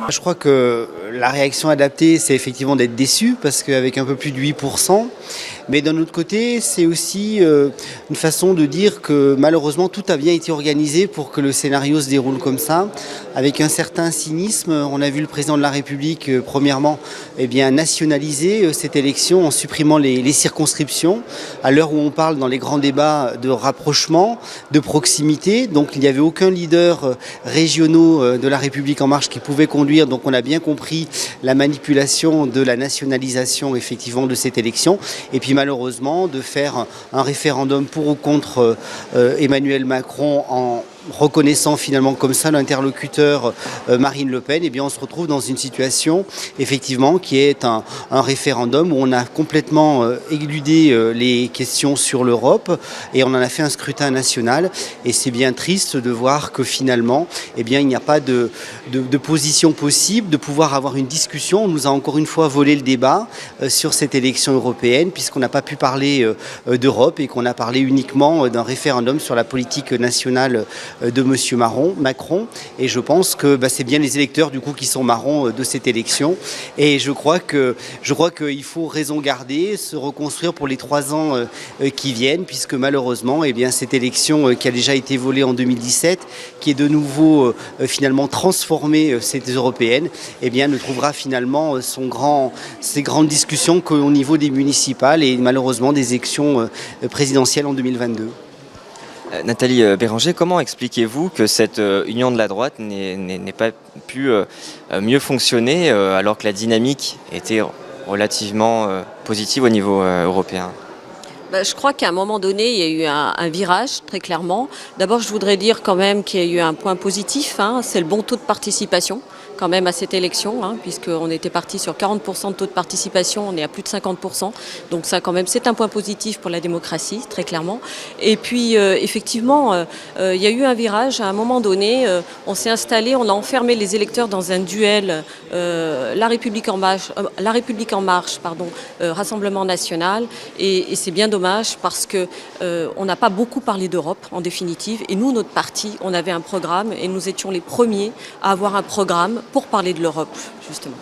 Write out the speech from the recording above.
Je crois que la réaction adaptée, c'est effectivement d'être déçu, parce qu'avec un peu plus de 8%, mais d'un autre côté, c'est aussi une façon de dire que malheureusement tout a bien été organisé pour que le scénario se déroule comme ça, avec un certain cynisme. On a vu le président de la République, premièrement, nationaliser cette élection en supprimant les circonscriptions, à l'heure où on parle dans les grands débats de rapprochement, de proximité. Donc il n'y avait aucun leader régionaux de la République En Marche qui pouvait conduire. Donc on a bien compris la manipulation de la nationalisation effectivement de cette élection. Et puis malheureusement de faire un référendum pour ou contre Emmanuel Macron en reconnaissant finalement comme ça l'interlocuteur Marine Le Pen, on se retrouve dans une situation effectivement qui est un référendum où on a complètement éludé les questions sur l'Europe et on en a fait un scrutin national, et c'est bien triste de voir que finalement il n'y a pas de position possible, de pouvoir avoir une discussion. On nous a encore une fois volé le débat sur cette élection européenne, puisqu'on n'a pas pu parler d'Europe et qu'on a parlé uniquement d'un référendum sur la politique nationale de M. Macron, et je pense que c'est bien les électeurs du coup qui sont marrons de cette élection, et je crois qu'il faut raison garder, se reconstruire pour les 3 ans qui viennent, puisque malheureusement cette élection qui a déjà été volée en 2017, qui est de nouveau finalement transformée cette européenne, ne trouvera finalement ces grandes discussions qu'au niveau des municipales et malheureusement des élections présidentielles en 2022. Nathalie Béranger, comment expliquez-vous que cette union de la droite n'ait pas pu mieux fonctionner alors que la dynamique était relativement positive au niveau européen ? Je crois qu'à un moment donné, il y a eu un virage, très clairement. D'abord, je voudrais dire quand même qu'il y a eu un point positif, c'est le bon taux de participation quand même à cette élection, puisqu'on était parti sur 40% de taux de participation, on est à plus de 50%. Donc ça, quand même, c'est un point positif pour la démocratie, très clairement. Et puis, effectivement, il y a eu un virage. À un moment donné, on s'est installé, on a enfermé les électeurs dans un duel La République en marche, Rassemblement national. Et c'est bien dommage parce qu'on n'a pas beaucoup parlé d'Europe, en définitive. Et nous, notre parti, on avait un programme et nous étions les premiers à avoir un programme pour parler de l'Europe, justement.